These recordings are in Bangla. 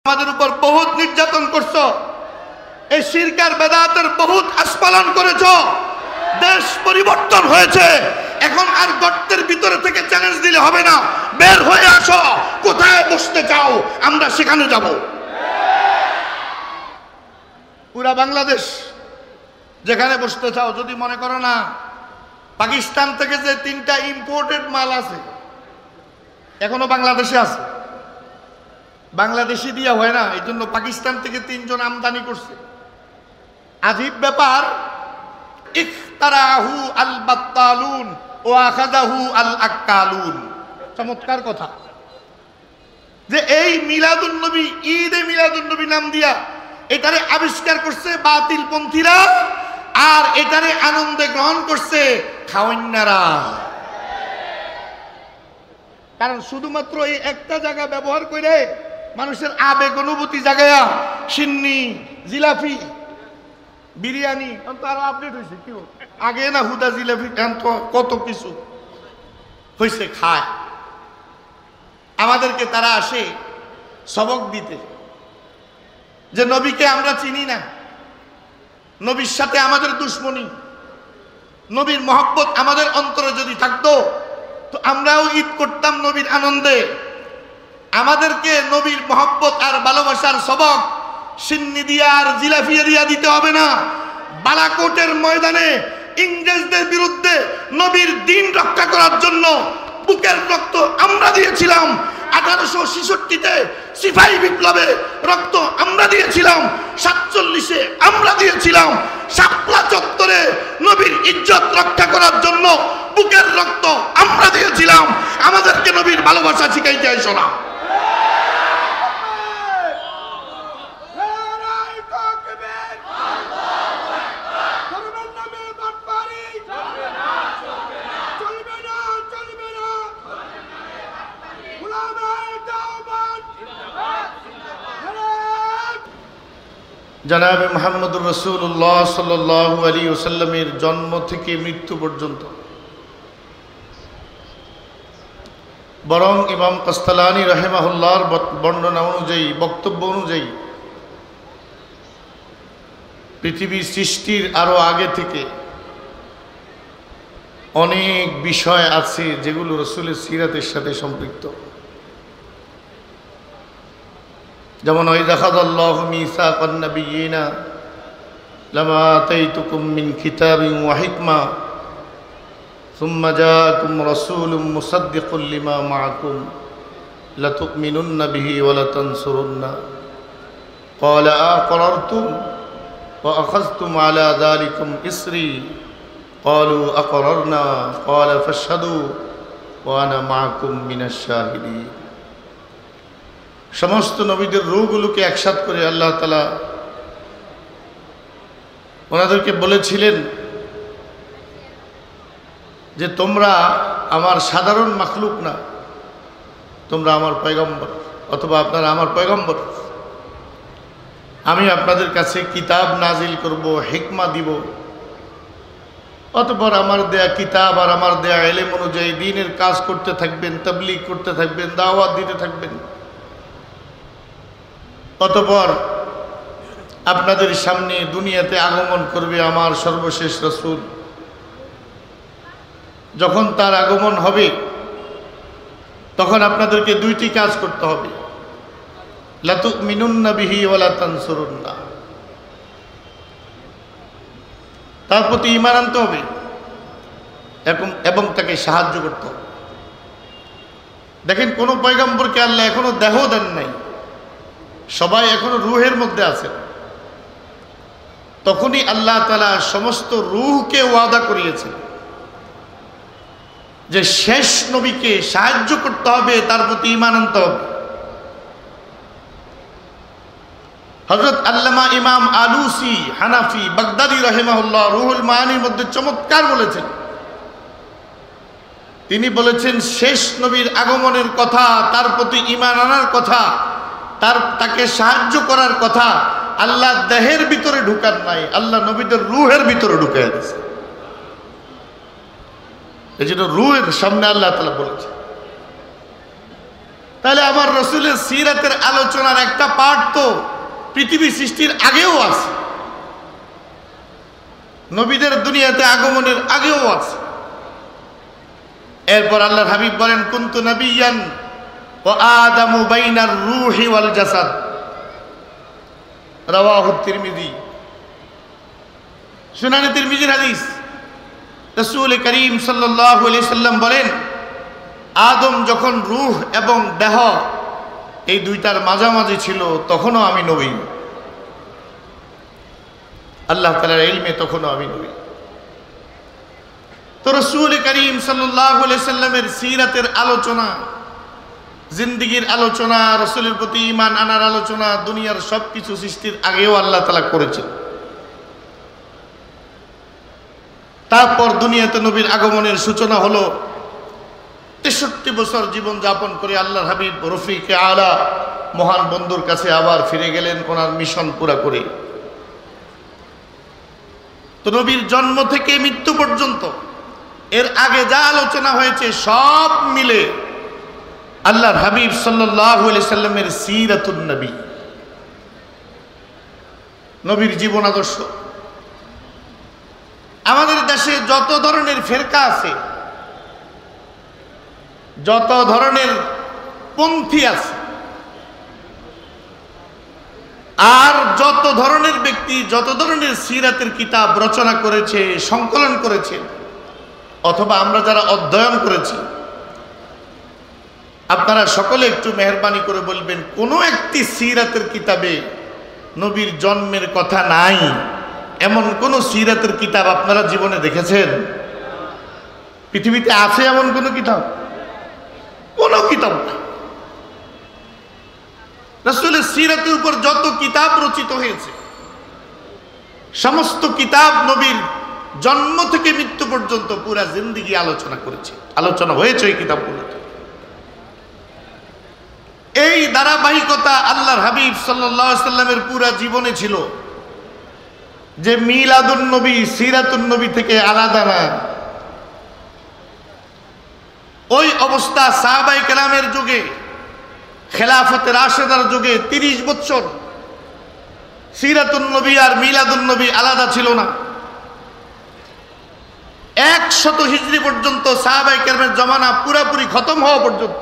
আমাদের উপর বহুত নির্যাতন করছো, এই শিরক আর বেদাতের বহুত আস্ফালন করেছো। দেশ পরিবর্তন হয়েছে, এখন আর গর্তের ভিতরে থেকে চ্যালেঞ্জ দিলে হবে না, বের হয়ে আসো। কোথায় বসতে চাও, আমরা সেখানে যাব। পুরা বাংলাদেশ যেখানে বসতে চাও, যদি মনে করো না পাকিস্তান থেকে যে 3টা ইম্পোর্টেড মাল আছে এখনো বাংলাদেশে আছে, বাংলাদেশি দিয়া হয় না, এই জন্য পাকিস্তান থেকে 3 জন আমদানি করছে। আজীব ব্যাপার, ইখতারাহু আল বাত্তালুন ওয়া আখাযাহু আল আক্কালুন। চমৎকার কথা যে এই মিলাদুন নবী, ঈদে মিলাদুন নবী নাম দিয়া এটারে আবিষ্কার করছে বাতিলপন্থীরা, আর এটারে আনন্দে গ্রহণ করছে খাওয়ান্নারা। কারণ শুধুমাত্র এই একটা জায়গা ব্যবহার করে মানুষের আবেগ অনুভূতি জাগায়া সিন্নি, জিলাপি, বিরিয়ানি আরো আপডেট হয়েছে। কি আগে না হুদা জিলাপি কত কিছু হয়েছে খায়। আমাদেরকে তারা আসে সবক দিতে যে নবীকে আমরা চিনি না, নবীর সাথে আমাদের দুশ্মনী, নবীর মহব্বত আমাদের অন্তরে যদি থাকতো তো আমরাও ঈদ করতাম নবীর আনন্দে। আমাদেরকে নবীর মহব্বত আর ভালোবাসার সবক সিন্নি দিয়া আর জিলাফি দিয়া দিতে হবে না। বালাকোটের ময়দানে ইংরেজদের বিরুদ্ধে নবীর দ্বীন রক্ষা করার জন্য বুকের রক্ত আমরা দিয়েছিলাম। 1866-তে সিপাহী বিপ্লবে রক্ত আমরা দিয়েছিলাম, 47-এ আমরা দিয়েছিলাম। শাপলা চত্বরে নবীর ইজ্জত রক্ষা করার জন্য বুকের রক্ত আমরা দিয়েছিলাম। আমাদেরকে নবীর ভালোবাসা শিখাইতে আইসো না। জনাবে মুহাম্মদুর রাসূলুল্লাহ সাল্লাল্লাহু আলাইহি ওয়াসাল্লামের জন্ম থেকে মৃত্যু পর্যন্ত, বরং ইমাম কাসতালানী রাহিমাহুল্লাহর বর্ণনা অনুযায়ী, বক্তব্য অনুযায়ী পৃথিবী সৃষ্টির আরো আগে থেকে অনেক বিষয় আছে যেগুলো রাসূলের সিরাতের সাথে সম্পৃক্ত। যেমন ওয়াইযা আখাযাল্লাহু মিসাকান নাবিয়্যিনা লামা আতাইতুকুম মিন কিতাবিন ওয়া হিকমা সুম্মা জাআকুম রাসূলুম মুসাদ্দিকুল লিমা মাআকুম লাতু'মিনুন্না বিহি ওয়া লাতানসুরুন্না ক্বালা আ'আকরারতুম ওয়া আখাযতুম আলা যালিকুম ইসরি ক্বালু আকরারনা ক্বালা ফাশহাদু ওয়া আনা মাআকুম মিনাশ শাহিদিন। সমস্ত নবীদের রূহগুলোকে একসাথ করে আল্লাহ তাআলা ওনাদেরকে বলেছিলেন যে তোমরা আমার সাধারণ মাখলুক না, তোমরা আমার পয়গম্বর, অথবা আপনারা আমার পয়গম্বর। আমি আপনাদের কাছে কিতাব নাজিল করব, হিকমা দিব, অতঃপর আমার দেয়া কিতাব আর আমার দেয়া ইলম অনুযায়ী দ্বীনের কাজ করতে থাকবেন, তাবলীগ করতে থাকবেন, দাওয়াত দিতে থাকবেন। অতঃপর আপনাদের সামনে দুনিয়াতে আগমন করবে আমার সর্বশেষ রাসূল। যখন তার আগমন হবে তখন আপনাদেরকে 2টি কাজ করতে হবে, লাতু'মিনুন্না বিহি ওয়া লাতানসুরুন্না, তার প্রতি ঈমান আনতে হবে এবং তাকে সাহায্য করতে হবে। দেখেন, কোন পয়গম্বরকে আল্লাহ এখনো দেহ দেন নাই, সবাই এখনো রূহের মধ্যে আছে। তখনই আল্লাহ তাআলা সমস্ত রূহকে ওয়াদা করিয়েছেন যে শেষ নবীকে সাহায্য করতে হবে, তার প্রতি ঈমান আনতে হবে। হযরত আল্লামা ইমাম আলুসি হানাফি বাগদাদি রাহিমাহুল্লাহ রুহুল মাআনির মধ্যে চমৎকার বলেছেন। তিনি বলেছেন শেষ নবীর আগমনের কথা, তার প্রতি ঈমান আনার কথা, তাকে সাহায্য করার কথা আল্লাহ দেহের ভিতরে ঢুকান নাই, আল্লাহ নবীদের রূহের ভিতরে ঢুকাইয়া দিয়েছে। এই জন্য রূহের সামনে আল্লাহ তাআলা বলেছে। তাহলে আমার রসুলের সিরাতের আলোচনার একটা পার্ট তো পৃথিবী সৃষ্টির আগেও আছে, নবীদের দুনিয়াতে আগমনের আগেও আছে। এরপর আল্লাহর হাবিব বলেন, কুনতু নবিয়ান ওয়া আদামু বাইনার রূহি ওয়াল জাসাদ, রাওয়াহু তিরমিজি, সুনানে তিরমিজির হাদিস। রাসূল করিম সাল্লাল্লাহু আলাইহি সাল্লাম বলেন, আদম যখন রূহ এবং দেহ এই দুইটার মাঝামাঝি ছিল তখনও আমি নবী, আল্লাহ তাআলার ইলমে তখনও আমি নবী। তো রাসূল করিম সাল্লাল্লাহু আলাইহি সাল্লামের সিরাতের আলোচনা, জিন্দেগীর আলোচনা, রাসূলের প্রতি ঈমান আনার আলোচনা দুনিয়ার সবকিছু সৃষ্টির আগেও আল্লাহ তাআলা করেছেন। তারপর দুনিয়াতে নবীর আগমনের সূচনা হলো। 63 বছর জীবন যাপন করে আল্লাহর হাবিব রফিকে আলা মহান বন্ধুর কাছে আবার ফিরে গেলেন ওনার মিশন পুরা করে। তো নবীর জন্ম থেকে মৃত্যু পর্যন্ত এর আগে যা আলোচনা হয়েছে সব মিলে আল্লাহর হাবিব সাল্লাল্লাহু আলাইহি সাল্লামের সিরাতুন নবী, নবীর জীবন আদর্শ। আমাদের দেশে যত ধরনের ফেরকা আছে, যত ধরনের পন্থী আছে, আর যত ধরনের ব্যক্তি যত ধরনের সিরাতের কিতাব রচনা করেছে, সংকলন করেছে, অথবা আমরা যারা অধ্যয়ন করেছি, আপনারা সকলে একটু মেহেরবানি করে বলবেন, কোনো একটি সিরাতের কিতাবে নবীর জন্মের কথা নাই এমন কোন সিরাতের কিতাব আপনারা জীবনে দেখেছেন? পৃথিবীতে আছে এমন কোন কিতাব? কোনো কিতাব নাই। রাসূলের সিরাতের উপর যত কিতাব রচিত হয়েছে সমস্ত কিতাব নবীর জন্ম থেকে মৃত্যু পর্যন্ত পুরা জিন্দেগি আলোচনা করেছে, আলোচনা হয়েছে এই কিতাবগুলোতে। এই ধারাবাহিকতা আল্লাহর হাবিব সাল্লাল্লাহু আলাইহি সাল্লামের পুরা জীবনে ছিল, যে মিলাদুন নবী সিরাতুন নবী থেকে আলাদা না। ওই অবস্থা সাহাবায়ে কেরামের যুগে, খেলাফতে রাশেদার যুগে 30 বছর সিরাতুন নবী আর মিলাদুন নবী আলাদা ছিল না। 100 হিজরি পর্যন্ত সাহাবায়ে কেরামের জমানা পুরাপুরি খতম হওয়া পর্যন্ত,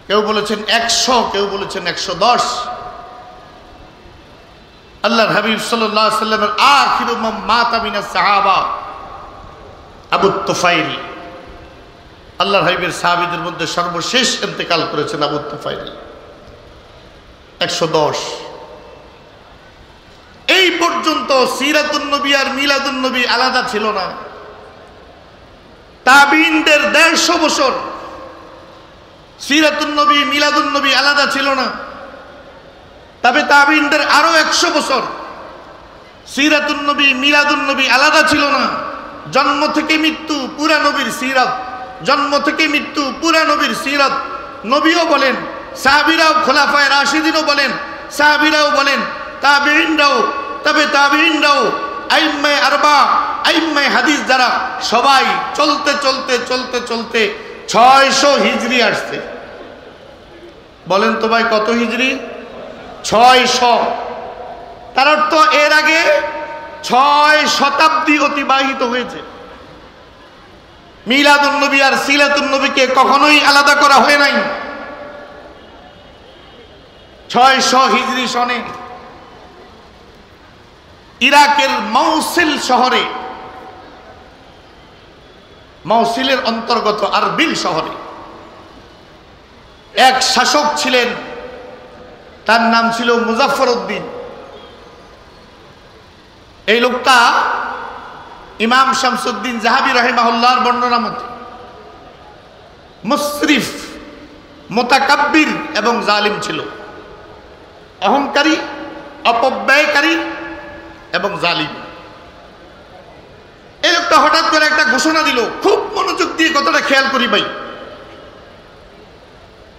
কেউ বলেছেন 100, কেউ বলেছেন 110, আল্লাহর হাবিব সাল্লাল্লাহু আলাইহি সাল্লামের আখিরু মান মাতা মিনাস সাহাবা আবু তুফাইল, আল্লাহর হাবিবের সাহাবীদের মধ্যে সর্বশেষ ইন্তেকাল করেছেন আবু তুফাইল, 110। এই পর্যন্ত সিরাতুন নবী আর মিলাদুন নবী আলাদা ছিল না। তাবিঈনদের 150 বছর সিরাতুন নবী মিলাদুন নবী আলাদা ছিল না। তবে তাবিঈনদের আরো 100 বছর সিরাতুন নবী মিলাদুন নবী আলাদা ছিল না। জন্ম থেকে মৃত্যু পুরা নবীর সিরাত, জন্ম থেকে মৃত্যু পুরা নবীর সিরাত। নবীও বলেন, সাহাবীরাও, খোলাফায়ে রাশিদিনও বলেন, সাহাবীরাও বলেন, তাবিঈনরাও, তবে তাবিঈনরাও, আইম্মায়ে আরবা, আইম্মায়ে হাদিস যারা, সবাই চলতে চলতে চলতে চলতে 600 হিজরি আসছে। বলেন তো ভাই কত হিজরি? 600। তার অর্থ এর আগে 6 শতাব্দী অতিবাহিত হয়েছে। মিলাদুন নবী আর সিরাতুন নবীকে কখনোই আলাদা করা হয় নাই। 600 হিজরি সনে ইরাকের মৌসিল শহরে, মৌসিলের অন্তর্গত আরবিল শহরে এক শাসক ছিলেন, তার নাম ছিল মুজাফফর উদ্দিন। এই লোকটা ইমাম শামসুদ্দিন জাহাবী রাহিমাহুল্লাহর বর্ণনা মতে মুসরিফ, মুতাকাব্বির এবং জালিম ছিল, অহংকারী, অপব্যয়কারী এবং জালিম। এই লোকটা হঠাৎ করে একটা ঘোষণা দিল, খুব মনোযোগ দিয়ে কথাটা খেয়াল করি ভাই।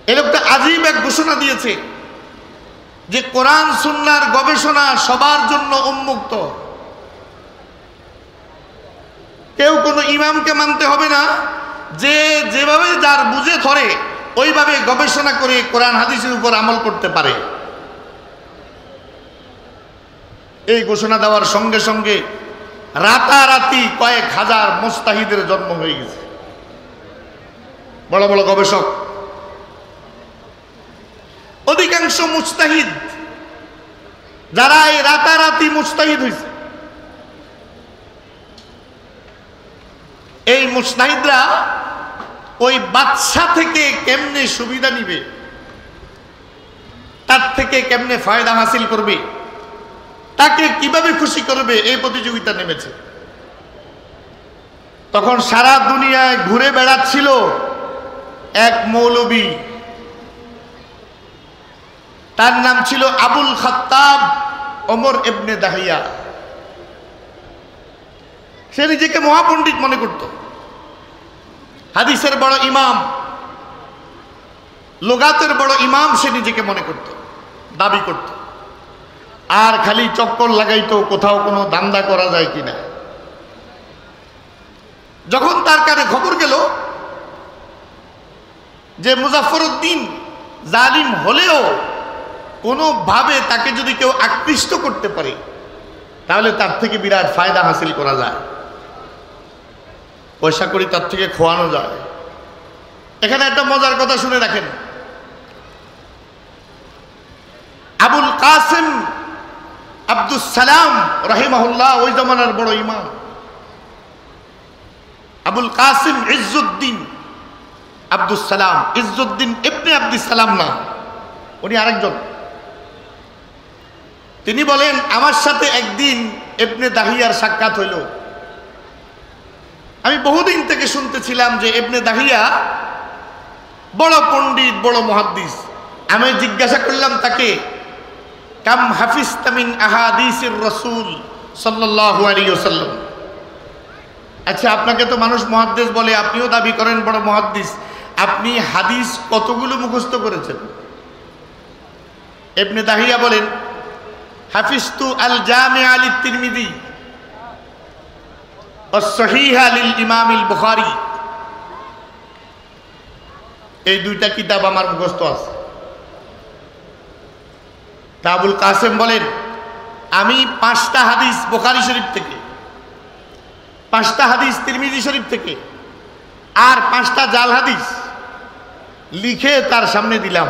এই লোকটা আজীব এক ঘোষণা দিয়েছে যে কোরআন সুন্নাহর গবেষণা সবার জন্য উন্মুক্ত, কেউ কোনো ইমামকে মানতে হবে না, যে যেভাবে যার বুঝে ধরে ওইভাবে গবেষণা করে কোরআন হাদিসের উপর আমল করতে পারে। এই ঘোষণা দেওয়ার সঙ্গে সঙ্গে রাতারাতি কয়েক হাজার মুস্তাহিদের জন্ম হয়ে গেছে, বড় বড় গবেষক। অধিকাংশ মুস্তাহিদ যারা এই রাতারাতি মুস্তাহিদ হয়েছে, এই মুস্তাহিদরা ওই বাদশা থেকে কেমনে সুবিধা নিবে, তার থেকে কেমনে ফায়দা হাসিল করবে, তাকে কিভাবে খুশি করবে, এই প্রতিযোগিতা নেমেছে। তখন সারা দুনিয়ায় ঘুরে বেড়াচ্ছিল এক মৌলবী, তার নাম ছিল আবুল খাত্তাব ওমর ইবনে দাহিয়া। সে নিজেকে মহাপণ্ডিত মনে করত, হাদিসের বড় ইমাম, লুগাতের বড় ইমাম সে নিজেকে মনে করত, দাবি করত। আর খালি চক্কর লাগাইতো কোথাও কোনো দান্দা করা যায় কিনা। যখন তার কানে খবর গেল যে মুজাফফরউদ্দিন জালিম হলেও কোনোভাবে তাকে যদি কেউ আকৃষ্ট করতে পারে তাহলে তার থেকে বিরাট ফায়দা হাসিল করা যায়, পয়সা করি তার থেকে খোয়ানো যায়। এখানে একটা মজার কথা শুনে রাখেন। আবুল কাসেম আব্দুস সালাম রাহিমাহুল্লাহ ওই জমানার বড় ইমাম। আবুল কাসেম ইজ্জুদ্দিন আব্দুস সালাম, ইজ্জুদ্দিন ইবনে আব্দুস সালাম না, উনি আরেকজন। তিনি বলেন, আমার সাথে একদিন ইবনে দাহিয়ার সাক্ষাৎ হইল। আমি বহুদিন থেকে শুনতেছিলাম যে ইবনে দাহিয়া বড় পণ্ডিত, বড় মুহাদ্দিস। আমি জিজ্ঞাসা করলাম তাকে, কাম হাফিজতা মিন আহাদিসির রাসূল সাল্লাল্লাহু আলাইহি ওয়াসাল্লাম, আচ্ছা আপনাকে তো মানুষ মুহাদ্দিস বলে, আপনিও দাবি করেন বড় মুহাদ্দিস, আপনি হাদিস কতগুলো মুখস্থ করেছেন? ইবনে দাহিয়া বলেন, হাফিজতু আল জামিআ লিত তিরমিজি ওয়াস সহিহা লিল ইমাম আল বুখারী, এই দুইটা কিতাব আমার মুখস্থ আছে। তা আবুল কাসেম বলেন, আমি 5টা হাদিস বুখারী শরীফ থেকে, 5টা হাদিস তিরমিজি শরীফ থেকে, আর 5টা জাল হাদিস লিখে তার সামনে দিলাম।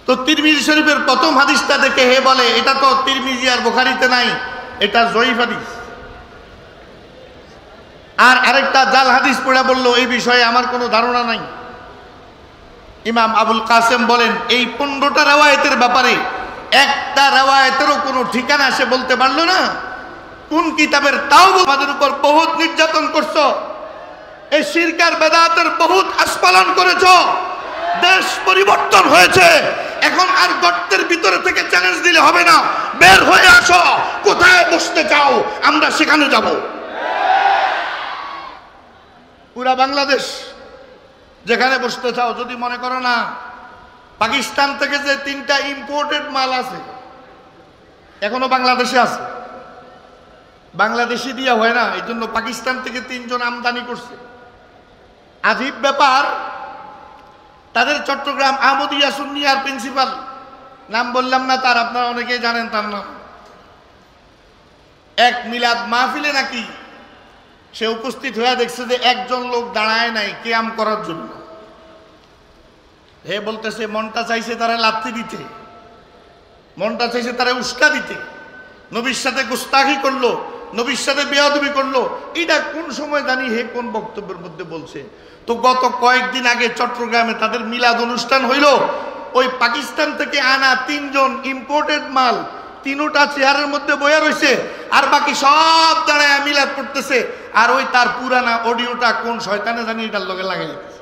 তো তিরমিজি শরীফের প্রথম হাদিসটা দেখে হে বলে, এটা তো তিরমিজি আর বুখারীতে নাই, এটা জয়ীফ হাদিস। আর আরেকটা জাল হাদিস পড়ে বলল, এই বিষয়ে আমার কোনো ধারণা নাই। ইমাম আবুল কাসেম বলেন, এই 15টা রিওয়ায়াতের ব্যাপারে একটা রিওয়ায়াতেরও কোনো ঠিকানা সে বলতে পারলো না, কোন কিতাবের, তাও আমাদের উপর বহুত নির্যাতন করছো, এই শিরক আর বেদাতের বহুত আস্ফালন করেছো, দেশ পরিবর্তন হয়েছে, এখন আর গর্তের ভিতরে থেকে চ্যালেঞ্জ দিলে হবে না, বের হয়ে আসো, কোথায় বসতে চাও আমরা সেখানে যাব। পুরা বাংলাদেশ যেখানে বসতে চাও, যদি মনে করো না পাকিস্তান থেকে যে 3টা ইম্পোর্টেড মাল আছে এখনো বাংলাদেশে আছে, বাংলাদেশি দিয়া হয় না, এই জন্য পাকিস্তান থেকে 3 জন আমদানি করছে। আজীব ব্যাপার, তাদের চট্টগ্রাম আহমদিয়া সুন্নিয়ার প্রিন্সিপাল, নাম বললাম না তার, আপনারা অনেকেই জানেন তার নাম, এক মিলাদ মাহফিলে নাকি সে উপস্থিত হয়ে দেখছে যে একজন লোক দাঁড়ায় নাই কিয়াম করার জন্য। হে বলতেছে, মনটা চাইছে তারা লাথি দিতে, মনটা চাইছে তারা উস্কা দিতে, নবীর সাথে গুস্তাখি করলো, নবীর সাথে বেয়াদবি করলো। এটা কোন সময় জানি হে কোন বক্তব্যের মধ্যে বলছে। তো গত কয়েকদিন আগে চট্টগ্রামে তাদের মিলাদ অনুষ্ঠান হইল, ওই পাকিস্তান থেকে আনা 3 জন ইম্পোর্টেড মাল 3টা চেয়ারের মধ্যে বয়া রয়েছে, আর বাকি সব দাঁড়ায় মিলাদ করতেছে, আর ওই তার পুরানা অডিওটা কোন শয়তানে জানি এটার লগে লাগাই দিতেছে।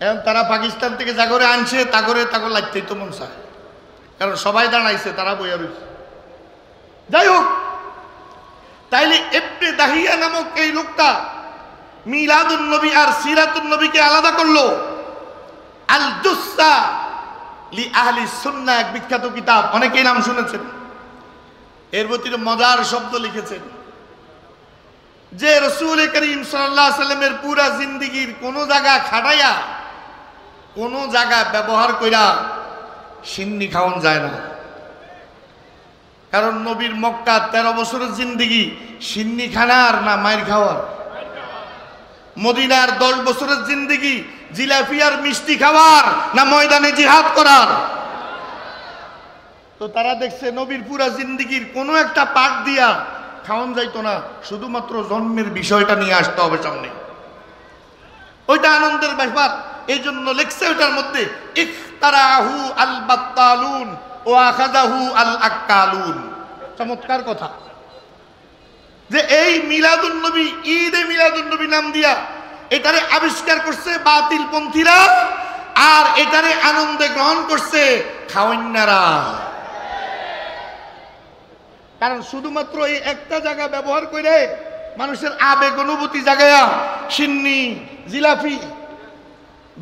এখন তারা পাকিস্তান থেকে জাগরে আনছে, তাগরে লাগতেই তো মন চায়, কারণ সবাই দাঁড়াইছে, তারা বইয়া রয়েছে। যাই হোক, তাইলে ইবনে দাহিয়া নামক এই লোকটা মিলাদুন নবী আর সিরাতুন নবীকে আলাদা করলো। আল জুসসা লি আহলি সুন্নাহ, এক বিখ্যাত কিতাব, অনেকেই নাম শুনেছেন। এর ভিতরে মজার শব্দ লিখেছেন। যে রসুল করিম সাল্লাল্লাহু আলাইহি সাল্লামের পুরা জিন্দেগীর কোন জায়গা খাটাইয়া কোন জায়গা ব্যবহার কইরা সিন্নি খাওয়ান যায় না। কারণ নবীর মক্কা 13 বছরের জিন্দেগি সিন্নি খানার না মাইর খাওয়ার। মদিনার 10 বছরের জিন্দেগি জিলাপি আর মিষ্টি খাওয়ার না ময়দানে জিহাদ করার। তো তারা দেখছে নবীর পুরা জিন্দেগির কোনো একটা পার্ট দিয়া খাওয়ান যাইতো না, শুধুমাত্র জন্মের বিষয়টা নিয়ে আসতে হবে সামনে। ওইটা আনন্দের ব্যাপার, এই জন্য লেখছে ওইটার মধ্যে ইখতারাহু আল বাত্তালুন ও আখাযাহু আল আক্কালুন। চমৎকার কথা যে এই মিলাদুন নবী, ঈদে মিলাদুন নবী নাম দিয়া এটারে আবিষ্কার করছে বাতিল পন্থীরা, আর এটারে আনন্দে গ্রহণ করছে খাওয়ান্নারা। কারণ শুধুমাত্র এই একটা জায়গা ব্যবহার করে মানুষের আবেগ অনুভূতি জাগায়া সিন্নি, জিলাপি,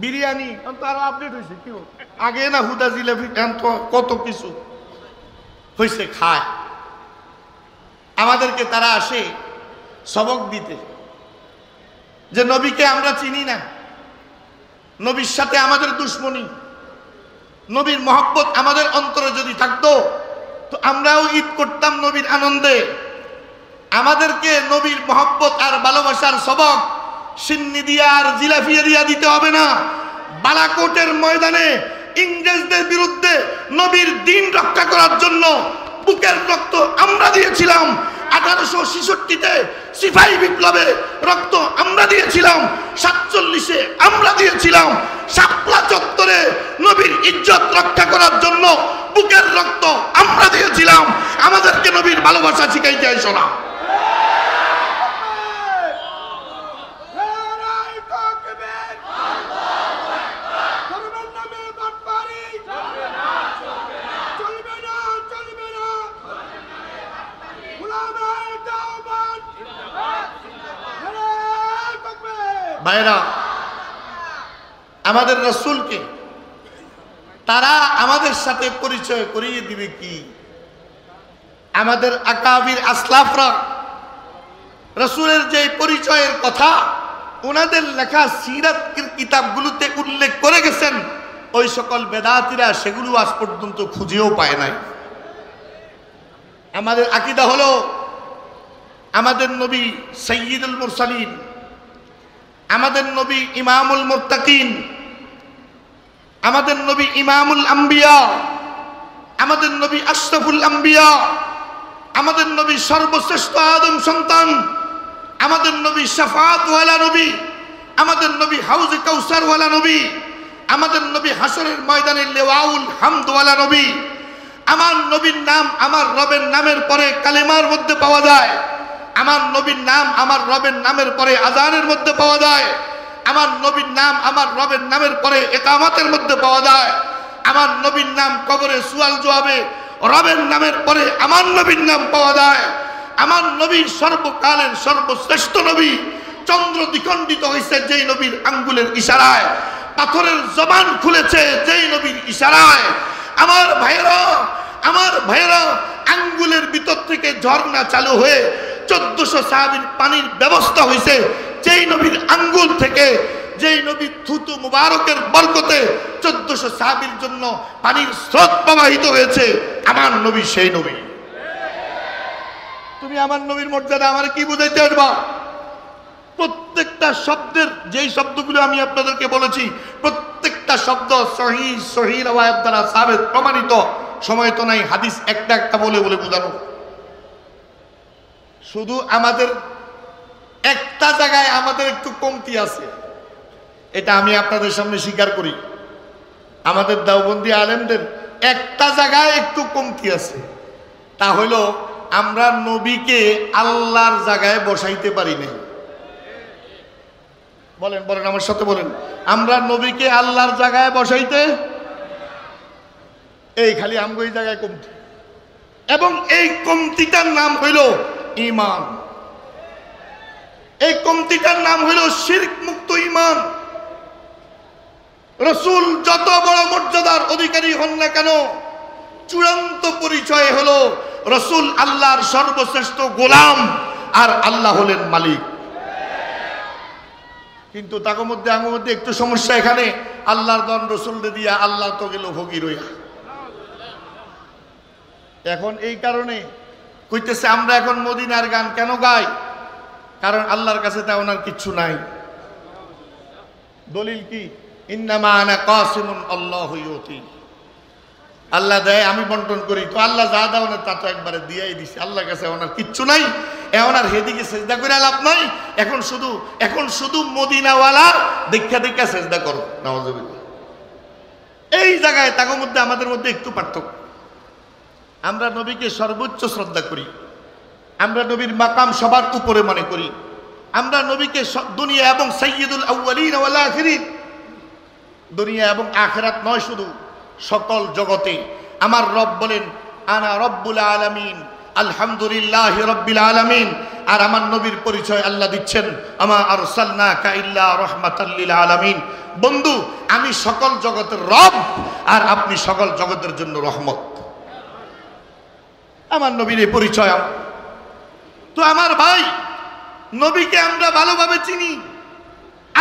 বিরিয়ানি তো আরো আপডেট হয়েছে, কি আগে না হুদা জিলাপি কত কিছু হয়েছে খায়। আমাদেরকে তারা আসে সবক দিতে যে নবীকে আমরা চিনি না, নবীর সাথে আমাদের দুশ্মনী, নবীর মহব্বত আমাদের অন্তরে যদি থাকতো তো আমরাও ঈদ করতাম নবীর আনন্দে। আমাদেরকে নবীর মহব্বত আর ভালোবাসার সবক সিন্নি দিয়া আর জিলাপি দিয়া দিতে হবে না। বালাকোটের ময়দানে ইংরেজদের বিরুদ্ধে নবীর দিন রক্ষা করার জন্য বুকের রক্ত আমরা দিয়েছিলাম। 1866-তে সিপাহী বিপ্লবে রক্ত আমরা দিয়েছিলাম, 47-এ আমরা দিয়েছিলাম। শাপলা চত্বরে নবীর ইজ্জত রক্ষা করার জন্য বুকের রক্ত আমরা দিয়েছিলাম। আমাদেরকে নবীর ভালোবাসা শিখাইতে আইসো না। ভাইরা, আমাদের রাসূলকে তারা আমাদের সাথে পরিচয় করিয়ে দিবে কি? আমাদের আকাবির আসলাফরা রাসূলের যে পরিচয়ের কথা ওনাদের লেখা সিরাত কিতাবগুলোতে উল্লেখ করে গেছেন, ওই সকল বেদাতীরা সেগুলো আজ পর্যন্ত খুঁজেও পায় নাই। আমাদের আকীদা হলো আমাদের নবী সাইয়্যিদুল মুরসালিন, আমাদের নবী ইমামুল মুত্তাকিন, আমাদের নবী ইমামুল আম্বিয়া, আমাদের নবী আশরাফুল আম্বিয়া, আমাদের নবী সর্বশ্রেষ্ঠ আদম সন্তান, আমাদের নবী শাফাআতওয়ালা নবী, আমাদের নবী হাউজে কাউসারওয়ালা নবী, আমাদের নবী হাসরের ময়দানে লিওয়াউল হামদওয়ালা নবী। আমার নবীর নাম আমার রবের নামের পরে কালেমার মধ্যে পাওয়া যায়। আমার নবীর নাম আমার রবের নামের পরে আযানের মধ্যে পাওয়া যায়। আমার নবীর নাম আমার রবের নামের পরে ইকামতের মধ্যে পাওয়া যায়। আমার নবীর নাম কবরে সুয়াল জবাবে রবের নামের পরে আমার নবীর নাম পাওয়া যায়। আমার নবী সর্বকালের সর্বশ্রেষ্ঠ নবী। চন্দ্র দ্বিখণ্ডিত হয়েছে যেই নবীর আঙ্গুলের ইশারায়, পাথরের জবান খুলেছে যেই নবীর ইশারায়। আমার ভাইয়েরা আঙ্গুলের ভিতর থেকে ঝর্ণা চালু হয়ে 1400 সাহাবীর পানির ব্যবস্থা হয়েছে যেই নবীর আঙ্গুল থেকে। যেই নবীর থুতু মুবারকের বরকতে 1400 সাহাবীর জন্য পানির স্রোত প্রবাহিত হয়েছে। আমার নবী সেই নবী। তুমি আমার নবীর মর্যাদা আমার কি বুঝাইতে পারবা? প্রত্যেকটা শব্দের যেই শব্দগুলো আমি আপনাদেরকে বলেছি প্রত্যেকটা শব্দ সহিহ রওয়ায়াত দ্বারা সাবিত প্রমাণিত। সময় তো নাই হাদিস একটা একটা বলে বোঝানো। শুধু আমাদের একটা জায়গায় আমাদের একটু কমতি আছে, এটা আমি আপনাদের সামনে স্বীকার করি। আমাদের দেওবন্দি আলেমদের একটা জায়গায় একটু কমতি আছে, তা হলো আমরা নবীকে আল্লাহর জায়গায় বসাইতে পারি না। বলেন বলেন আমার সাথে বলেন, আমরা নবীকে আল্লাহর জায়গায় বসাইতে, এই খালি আমগো এই জায়গায় কমতি। এবং এই কমতিটার নাম হইল ঈমান। এই কমতিটার নাম হইল শিরক মুক্ত ঈমান। রাসূল যত বড় মর্যাদার অধিকারী হন না কেন, চূড়ান্ত পরিচয় হলো রাসূল আল্লাহর সর্বশ্রেষ্ঠ গোলাম আর আল্লাহ হলেন মালিক। কিন্তু তার মধ্যে একটু সমস্যা এখানে, আল্লাহর দন রসুলকে দিয়া আল্লাহ তো গেল ফকির হইয়া। এখন এই কারণে কইতেছে আমরা এখন মদিনার গান কেন গাই, কারণ আল্লাহর কাছে তেমন আর কিচ্ছু নাই। দলিল কি? ইন্নামা আনা কাসিমুন আল্লাহু ইউতি, আল্লাহ দেয় আমি বন্টন করি। তো আল্লাহ যা দাও না তা তো একবারে দিয়াই দিছে, আল্লাহর কাছে এখন আর কিচ্ছু নাই, এখন আর হেদিকে সেজদা করে লাভ নাই। এখন শুধু মদিনাওয়ালা দেখা দেখা সেজদা করো। নাউযুবিল্লাহ। এই জায়গায় তার মধ্যে আমাদের মধ্যে একটু পার্থক্য। আমরা নবীকে সর্বোচ্চ শ্রদ্ধা করি, আমরা নবীর মাকাম সবার উপরে মনে করি, আমরা নবীকে দুনিয়া এবং সাইয়্যিদুল আউয়ালিন ওয়াল আখিরিন, দুনিয়া এবং আখিরাত নয়, শুধু সকল জগতে আমার রব বলেন আনা রব্বুল আলামিন, আলহামদুলিল্লাহি রাব্বিল আলামিন। আর আমার নবীর পরিচয় আল্লাহ দিচ্ছেন আমা আরসালনাকা ইল্লা রাহমাতাল লিল আলামিন। বন্ধু, আমি সকল জগতের রব আর আপনি সকল জগতের জন্য রহমত। আমার নবীর এই পরিচয়। তো আমার ভাই, নবীকে আমরা ভালোভাবে চিনি,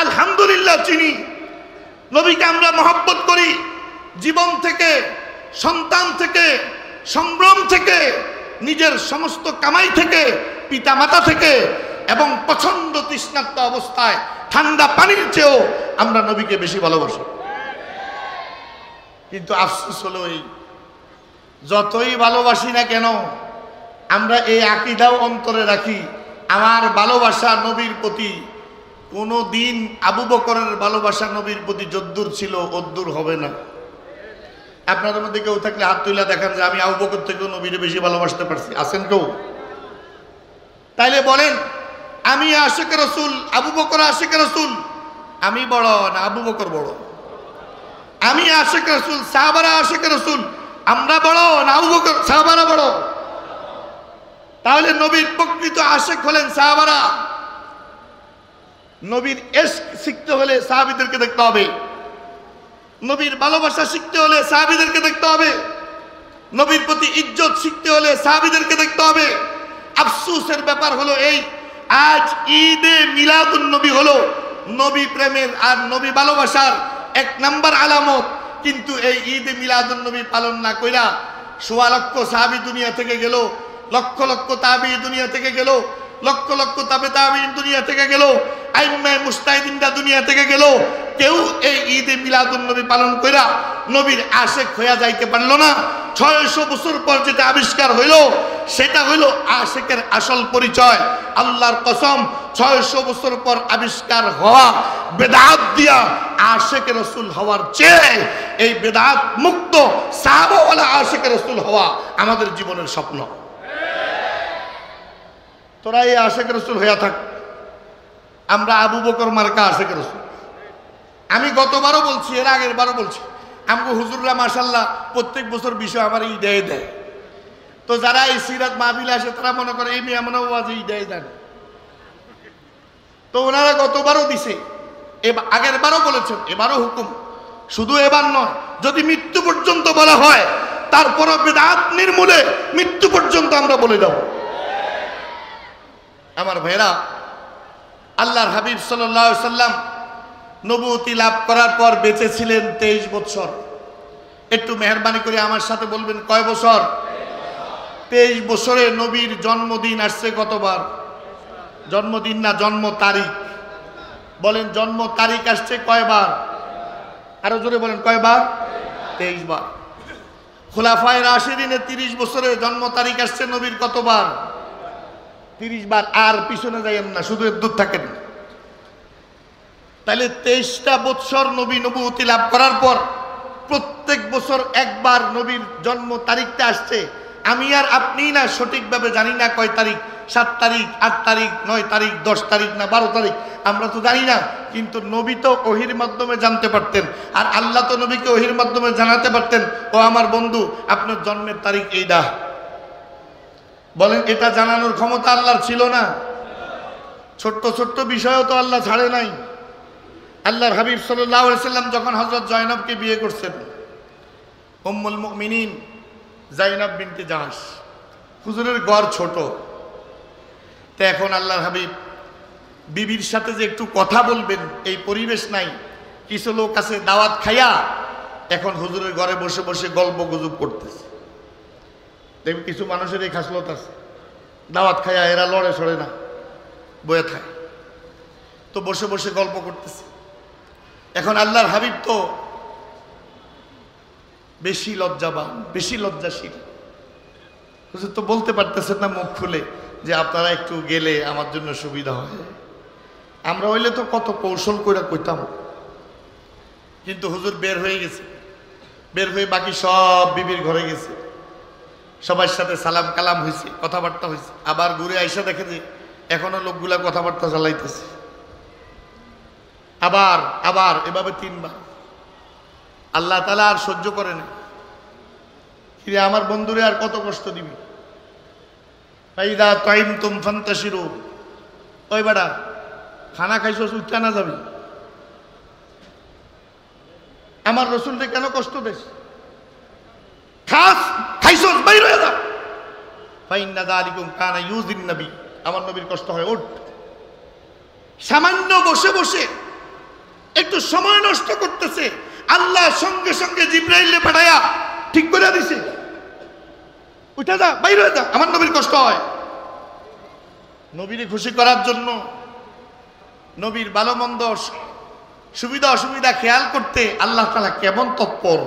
আলহামদুলিল্লাহ চিনি। নবীকে আমরা মহব্বত করি, জীবন থেকে, সন্তান থেকে, সম্ভ্রম থেকে, নিজের সমস্ত কামাই থেকে, পিতা মাতা থেকে, এবং প্রচন্ড তৃষ্ণার্ত অবস্থায় ঠান্ডা পানির চেয়েও আমরা নবীকে বেশি ভালোবাসি। কিন্তু আফসোস হলো এই, যতই ভালোবাসি না কেন আমরা এই আকীদাও অন্তরে রাখি, আমার ভালোবাসা নবীর প্রতি কোনো দিন আবু বকরের ভালোবাসা নবীর প্রতি যদ্দূর ছিল অদ্দূর হবে না। আপনাদের মধ্যে কেউ থাকলে হাত তুলে দেখান যে আমি আবু বকর থেকেও নবীরে বেশি ভালোবাসতে পারছি। আছেন কেউ? তাইলে বলেন, আমি আশিক রাসূল, আবু বকর আশিক রাসূল, আমি বড় না আবু বকর বড়? আমি আশিক রাসূল, সাহাবারা আশিক রাসূল, আমরা বড় না আবু বকর সাহাবারা বড়? তাহলে নবীর প্রকৃত আশিক হলেন সাহাবারা। নবীর ইশক শিখতে হলে সাহাবীদেরকে দেখতে হবে, নবীর ভালোবাসা শিখতে হলে সাহাবীদেরকে দেখতে হবে, নবীর প্রতি ইজ্জত শিখতে হলে সাহাবীদেরকে দেখতে হবে। আফসোসের ব্যাপার হলো এই, আজ ঈদে মিলাদুন নবী হলো নবী প্রেমের আর নবী ভালোবাসার এক নাম্বার আলামত, কিন্তু এই ঈদে মিলাদুন নবী পালন না কইরা সোয়া লক্ষ সাহাবী দুনিয়া থেকে গেল, লক্ষ লক্ষ তাবী দুনিয়া থেকে গেল, লক্ষ লক্ষ তাবে তাবিঈন দুনিয়া থেকে গেল, আইম্মায়ে মুজতাহিদিনরা দুনিয়া থেকে গেল। কেউ এই ঈদে মিলাদুন নবী পালন কইরা নবীর আশিক হইয়া যাইতে পারল না। 600 বছর পর যেটা আবিষ্কার হইল সেটা হইল আশিকের আসল পরিচয়। আল্লাহর কসম, 600 বছর পর আবিষ্কার হওয়া বেদাত দিয়া আশিক রাসূল হওয়ার চেয়ে এই বেদাত মুক্ত সাহাবাওয়ালা আশিক রাসূল হওয়া আমাদের জীবনের স্বপ্ন। তোরা এই আশিক রাসূল হইয়া থাক, আমরা আবু বকর মার্কা আশিক রাসূল। আমি গতবারও বলছি, এর আগের বারও বলছি, আমগো হুজুররা মাশাআল্লাহ প্রত্যেক বছর বিষয় আমার ঈদে দেয়। তো যারা এই সিরাত মাহফিলে আসে তারা মনে করে এই মেয়ে মনে হয় ঈদে দেন। তো ওনারা গতবারও দিছে, আগের বারও বলেছেন, এবারও হুকুম। শুধু এবার নয়, যদি মৃত্যু পর্যন্ত বলা হয় তারপরও বিদআত নির্মূলে মৃত্যু পর্যন্ত আমরা বলে যাব। আমার ভাইরা, আল্লাহর হাবিব সাল্লাল্লাহু আলাইহি সাল্লাম নবুয়তি লাভ করার পর বেঁচে ছিলেন 23 বছর। একটু মেহরবানি করে আমার সাথে বলবেন কয় বছর? 23 বছরে নবীর জন্মদিন আসছে কতবার? জন্মদিন না, জন্ম তারিখ বলেন। জন্ম তারিখ আসছে কয়বার? আরো জোরে বলেন কয়বার? 23 বার। খুলাফায়ে রাশিদিনের 30 বছরে জন্ম তারিখ আসছে নবীর কতবার? 30 বার। আর পিছনে যাইয়েন না, শুধু দূর থাকেন। তাহলে 23টা বছর নবী নবুয়তি লাভ করার পর প্রত্যেক বছর একবার নবীর জন্ম তারিখটা আসছে। আমি আর আপনি না সঠিকভাবে জানি না কয় তারিখ, 7 তারিখ, 8 তারিখ, 9 তারিখ, 10 তারিখ না 12 তারিখ, আমরা তো জানি না। কিন্তু নবী তো ওহির মাধ্যমে জানতে পারতেন, আর আল্লাহ তো নবীকে ওহির মাধ্যমে জানাতে পারতেন, ও আমার বন্ধু আপনার জন্মের তারিখ এইটা। বলেন, এটা জানানোর ক্ষমতা আল্লাহর ছিল না? ছোট্ট ছোট্ট বিষয়ও তো আল্লাহ ছাড়ে নাই। আল্লাহর হাবিব সাল্লাল্লাহু আলাইহি সাল্লাম যখন হযরত জয়নবকে বিয়ে করছেন, উম্মুল মুমিনিন জাইনাব বিনতে জাহাশ, হুজুরের ঘর ছোট, তো এখন আল্লাহর হাবিব বিবির সাথে যে একটু কথা বলবেন এই পরিবেশ নাই। কিছু লোক আছে দাওয়াত খাইয়া এখন হুজুরের ঘরে বসে বসে গল্প গুজব করতেছে। দেখবেন কিছু মানুষের এই খাসলত আছে, দাওয়াত খাইয়া এরা লড়ে সরে না, বয়ে খায়, তো বসে বসে গল্প করতেছে। এখন আল্লাহর হাবিব তো বেশি লজ্জাবান, বেশি লজ্জাশীল। হুজুর তো বলতে পারতেছেন না মুখ খুলে যে আপনারা একটু গেলে আমার জন্য সুবিধা হয়। আমরা হইলে তো কত কৌশল করে কইতাম, কিন্তু হুজুর বের হয়ে গেছে। বের হয়ে বাকি সব বিবির ঘরে গেছে, সবার সাথে সালাম কালাম হয়েছে, কথাবার্তা হয়েছে। আবার ঘুরে আইসা দেখে যে এখনো লোকগুলা কথাবার্তা চালাইতেছে। আবার আবার এভাবে 3 বার। আল্লাহ তাআলা আর সহ্য করে না, কিরে আমার বন্ধুরে আর কত কষ্ট দিবি। ফাইদা তাইমতুম ফান্তাশিরু, ওই বেটা খানা খাইছস উঠতে না যাবি, আমার রসুলকে কেন কষ্ট দেস? খাইছস বাইর হয়ে যা। ফাইন্না যালিকুম কানা ইউযিন নবী, আমার নবীর কষ্ট হয়, ওঠ। সামান্য বসে বসে একটু সময় নষ্ট করতেছে, আল্লাহ সঙ্গে সঙ্গে জিবরাইলে পাঠায়া ঠিক করে দিছে, উঠে যা, বাইর হয়ে যা, আমার নবীর কষ্ট হয়। নবীরে খুশি করার জন্য, নবীর ভালো মন্দ সুবিধা অসুবিধা খেয়াল করতে আল্লাহ তাআলা কেমন তৎপর।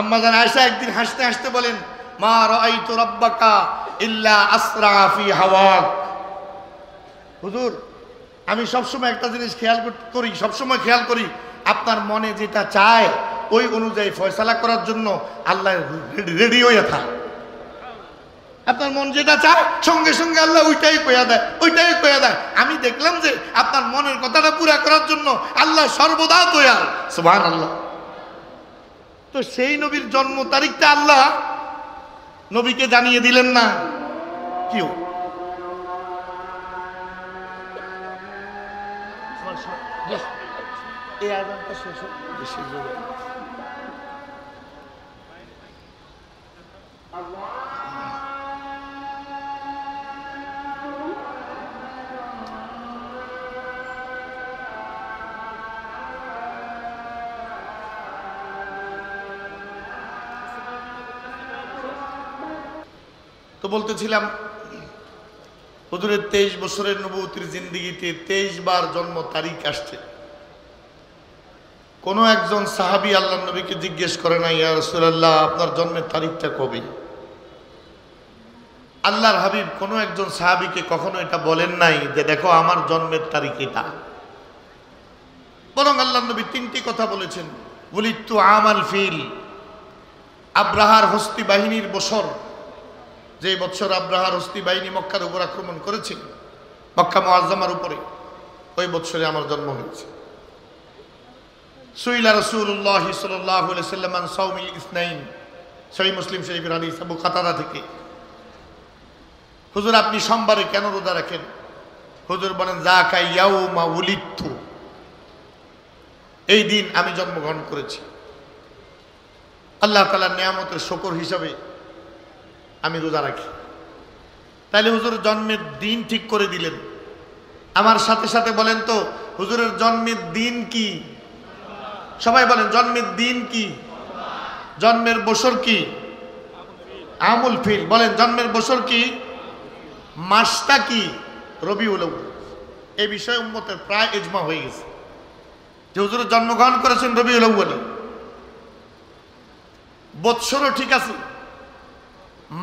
আম্মা জান আয়েশা একদিন হাসতে হাসতে বলেন, মা রাআইতু রাব্বাকা ইল্লা আসরা ফি হাওয়াক। হুজুর, আমি সবসময় একটা জিনিস খেয়াল করি, সবসময় খেয়াল করি, আপনার মনে যেটা চায় ওই অনুযায়ী ফয়সালা করার জন্য আল্লাহ রেডি হয়ে থাকে। আপনার মন যেটা চায় সঙ্গে সঙ্গে আল্লাহ ওইটাই কইয়া দেয়, ওইটাই কইয়া দেয়। আমি দেখলাম যে আপনার মনের কথাটা পুরা করার জন্য আল্লাহ সর্বদা তৈয়ার। সুবহানাল্লাহ। তো সেই নবীর জন্ম তারিখটা আল্লাহ নবীকে জানিয়ে দিলেন না। কিও এই আযানটা শেষ হোক, বেশি জোরে। তো বলতেছিলাম হুজুরের 23 বছরের নবুয়তির জিন্দেগিতে 23 বার জন্ম তারিখ আসছে। কোন একজন সাহাবী আল্লাহর নবীকে জিজ্ঞেস করে না, ইয়া রাসূলুল্লাহ আপনার জন্মের তারিখটা কবে? আল্লাহর হাবিব কোন একজন সাহাবীকে কখনো এটা বলেন নাই যে দেখো আমার জন্মের তারিখ এটা। বরং আল্লাহর নবী 3টি কথা বলেছেন। ওয়ালিদতু আমাল ফিল, আব্রাহার হস্তি বাহিনীর বছর, যে বছর আব্রাহার হস্তি বাহিনী মক্কার উপর আক্রমণ করেছে, মক্কা মুআজ্জামার উপরে, ওই বছরে আমার জন্ম হয়েছে। সুইলা রাসূলুল্লাহ সাল্লাল্লাহু আলাইহি ওয়াসাল্লাম আন সাওমিল ইসনাইন, সহিহ মুসলিম শরীফের হাদিস, আবু কাতাদা থেকে। হুজুর আপনি সোমবারে কেন রোজা রাখেন? হুজুর বলেন যাকা ইয়াউমা উলিদতু, এই দিন আমি জন্মগ্রহণ করেছি। আল্লাহ তাআলার নিয়ামতের শুকর হিসাবে আমি রোজা রাখি। তাহলে হুজুর জন্মের দিন ঠিক করে দিলেন। আমার সাথে সাথে বলেন তো হুজুরের জন্মের দিন কি? সবাই বলেন জন্মের দিন কি? জন্মের বছর কি? আমুল ফিল। বলেন জন্মের বছর কি? মাসটা কি? রবিউল আউয়াল। এই বিষয়ে উম্মতের প্রায় ইজমা হয়ে গেছে যে হুজুর জন্মগ্রহণ করেছেন রবিউল আউয়ালে। বৎসরও ঠিক আছে,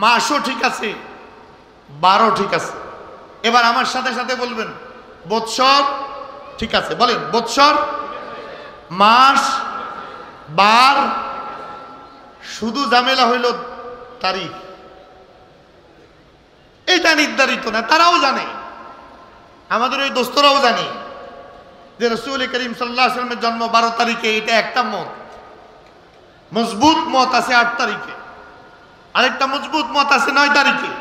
মাসও ঠিক আছে, বারও ঠিক আছে। এবার আমার সাথে সাথে বলবেন বৎসর ঠিক আছে। বলেন বৎসর, মাস, বার, শুধু ঝামেলা হইল তারিখ। এটা নির্ধারিত না, তারাও জানে, আমাদের ওই দোস্তরাও জানে যে রাসূল করিম সাল্লাল্লাহু আলাইহি ওয়াসাল্লামের জন্ম 12 তারিখে। এটা একটা মত, মজবুত মত আছে 8 তারিখে, আরেকটা মজবুত মত আছে 9 তারিখে।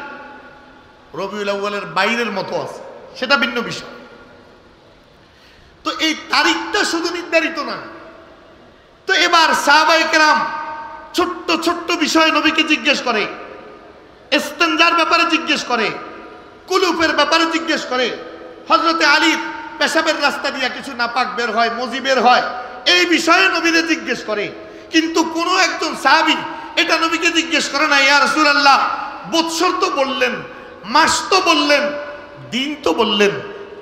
রবিউল আউয়ালের বাইরের মতো আছে, সেটা ভিন্ন বিষয়। তো এই তারিখটা শুধু নির্ধারিত না। তো এবার সাহাবায়ে কেরাম ছোট্ট ছোট্ট বিষয় নবীকে জিজ্ঞেস করে, ইস্তেনজার ব্যাপারে জিজ্ঞেস করে। কুলুফের ব্যাপারে জিজ্ঞেস করে। হযরতে আলী পেশাবের রাস্তা দিয়ে কিছু নাপাক বের হয়, মজি বের হয়, এই বিষয়ে নবীরে জিজ্ঞেস করে। কিন্তু কোনো একজন সাহাবী এটা নবীকে জিজ্ঞেস করে না। ইয়া রাসূলুল্লাহ, বৎসর তো বললেন, মাস তো বললেন, দিন তো বললেন,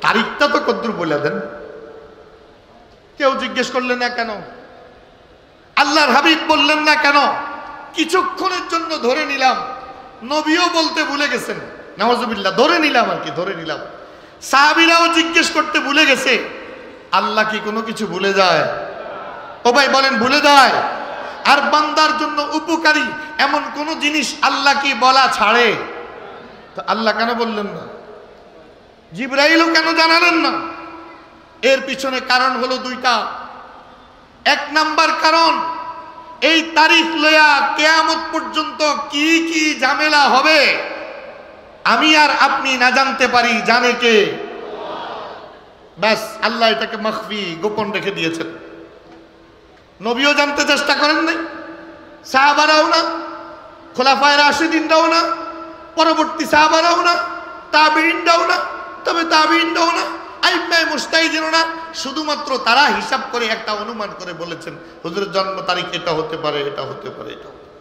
তারিখটা তো কদ্দুর বলে দেন। কেউ জিজ্ঞেস করলেন না কেন? আল্লাহর হাবিব বললেন না কেন? কিছুক্ষণের জন্য ধরে নিলাম নবীও বলতে ভুলে গেছেন, নাউজুবিল্লাহ, ধরে নিলাম আর কি, ধরে নিলাম। সাহাবীরাও জিজ্ঞেস করতে ভুলে গেছে। আল্লাহ কি কোনো কিছু ভুলে যায়? ও ভাই বলেন, ভুলে যায়? আর বান্দার জন্য উপকারী এমন কোন জিনিস আল্লাহ কি বলা ছাড়ে? তো আল্লাহ কেন বললেন না? জিবরাইলও কেন জানালেন না? এর পিছনে কারণ হলো দুইটা। এক নাম্বার কারণ, এই তারিখ লয়া কিয়ামত পর্যন্ত কি কি ঝামেলা হবে আমি আর আপনি না জানতে পারি, জানে কে? ব্যাস, আল্লাহ এটাকে মখফি, গোপন রেখে দিয়েছেন। নবীও জানতে চেষ্টা করেন নাই, সাহাবারাও না, খোলাফায়ে রাশিদিনরাও না, পরবর্তী সাহাবারাও না, তাবিঈনরাও না, তবে তাবিঈনরাও না, আইম্মায়ে মুজতাহিদিনও না। শুধুমাত্র তারা হিসাব করে একটা অনুমান করে বলেছেন হুজুরের জন্ম তারিখ এটা হতে পারে, এটা হতে পারে, এটা।